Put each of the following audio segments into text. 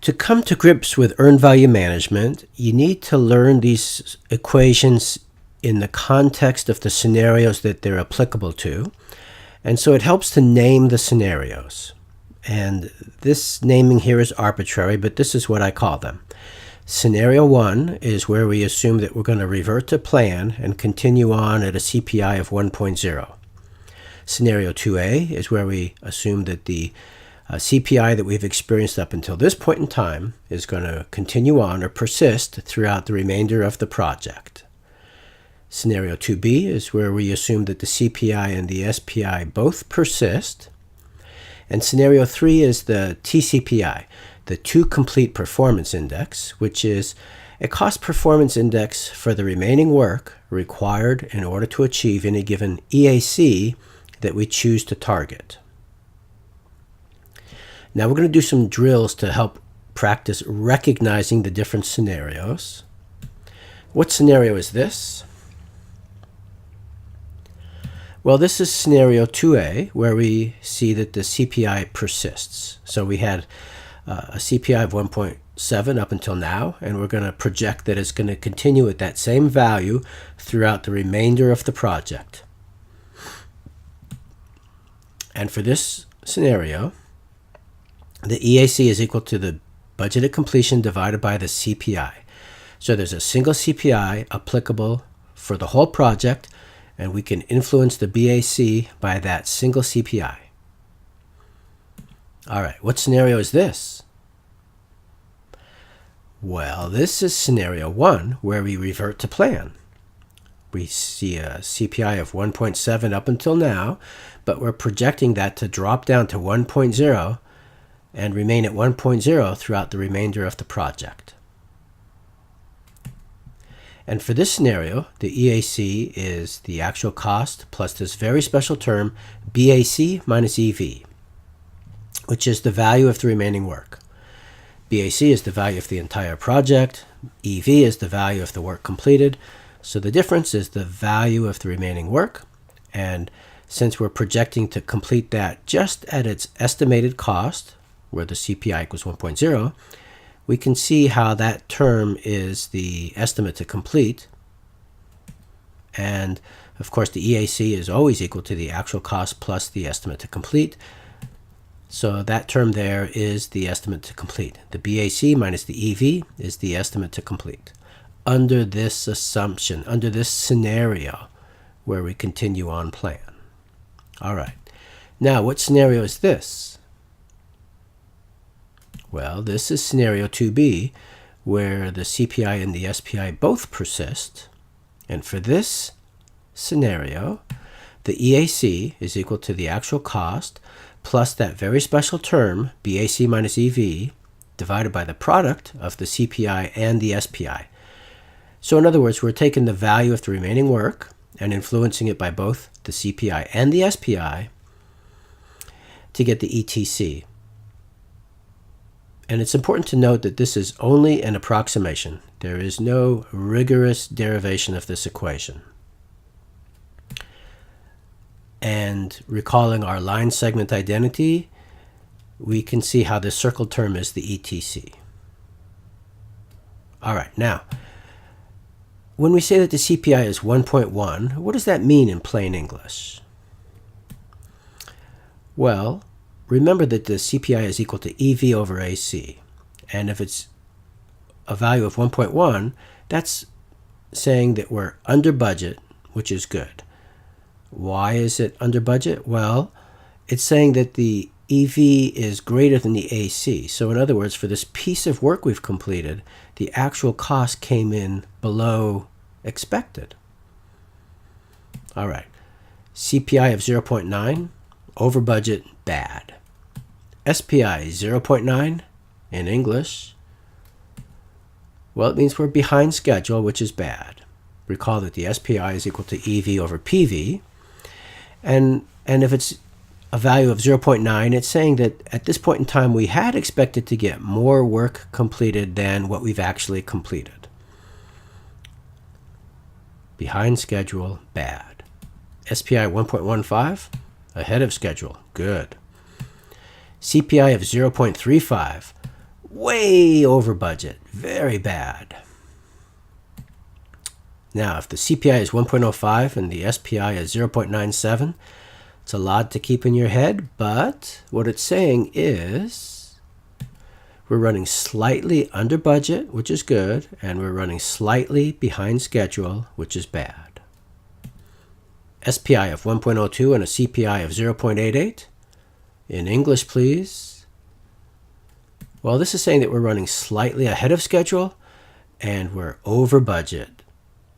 To come to grips with earned value management, you need to learn these equations in the context of the scenarios that they're applicable to. And so it helps to name the scenarios. And this naming here is arbitrary, but this is what I call them. Scenario 1 is where we assume that we're going to revert to plan and continue on at a CPI of 1.0. Scenario 2A is where we assume that the CPI that we've experienced up until this point in time is going to continue on or persist throughout the remainder of the project. Scenario 2B is where we assume that the CPI and the SPI both persist. And scenario 3 is the TCPI, the Two Complete Performance Index, which is a cost performance index for the remaining work required in order to achieve any given EAC that we choose to target. Now we're going to do some drills to help practice recognizing the different scenarios. What scenario is this? Well, this is scenario 2A, where we see that the CPI persists. So we had a CPI of 1.7 up until now, and we're going to project that it's going to continue at that same value throughout the remainder of the project. And for this scenario, the EAC is equal to the budgeted completion divided by the CPI. So there's a single CPI applicable for the whole project, and we can influence the BAC by that single CPI. All right, what scenario is this? Well, this is scenario 1, where we revert to plan. We see a CPI of 1.7 up until now, but we're projecting that to drop down to 1.0 and remain at 1.0 throughout the remainder of the project. And for this scenario, the EAC is the actual cost plus this very special term, BAC minus EV, which is the value of the remaining work. BAC is the value of the entire project. EV is the value of the work completed. So the difference is the value of the remaining work. And since we're projecting to complete that just at its estimated cost, where the CPI equals 1.0, we can see how that term is the estimate to complete. And of course, the EAC is always equal to the actual cost plus the estimate to complete. So that term there is the estimate to complete. The BAC minus the EV is the estimate to complete. Under this assumption, under this scenario where we continue on plan. All right. Now, what scenario is this? Well, this is scenario 2B, where the CPI and the SPI both persist. And for this scenario, the EAC is equal to the actual cost plus that very special term, BAC minus EV, divided by the product of the CPI and the SPI. So in other words, we're taking the value of the remaining work and influencing it by both the CPI and the SPI to get the ETC. And it's important to note that this is only an approximation. There is no rigorous derivation of this equation. And recalling our line segment identity, we can see how this circled term is the ETC. All right, now, when we say that the CPI is 1.1, what does that mean in plain English? Well, remember that the CPI is equal to EV over AC. And if it's a value of 1.1, that's saying that we're under budget, which is good. Why is it under budget? Well, it's saying that the EV is greater than the AC. So in other words, for this piece of work we've completed, the actual cost came in below expected. All right. CPI of 0.9, over budget, bad. SPI 0.9 in English. Well, it means we're behind schedule, which is bad. Recall that the SPI is equal to EV over PV. And if it's a value of 0.9, it's saying that at this point in time, we had expected to get more work completed than what we've actually completed. Behind schedule, bad. SPI 1.15, ahead of schedule, good. CPI of 0.35, way over budget. Very bad. Now, if the CPI is 1.05 and the SPI is 0.97, it's a lot to keep in your head, but what it's saying is we're running slightly under budget, which is good, and we're running slightly behind schedule, which is bad. SPI of 1.02 and a CPI of 0.88. In English, please. Well, this is saying that we're running slightly ahead of schedule, and we're over budget.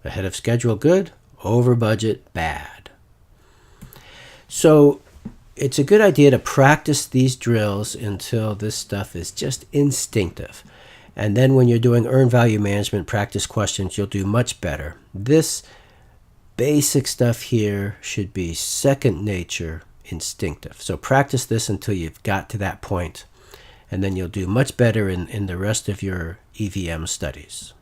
Ahead of schedule, good. Over budget, bad. So it's a good idea to practice these drills until this stuff is just instinctive. And then when you're doing earned value management practice questions, you'll do much better. This basic stuff here should be second nature, instinctive. So practice this until you've got to that point, and then you'll do much better in the rest of your EVM studies.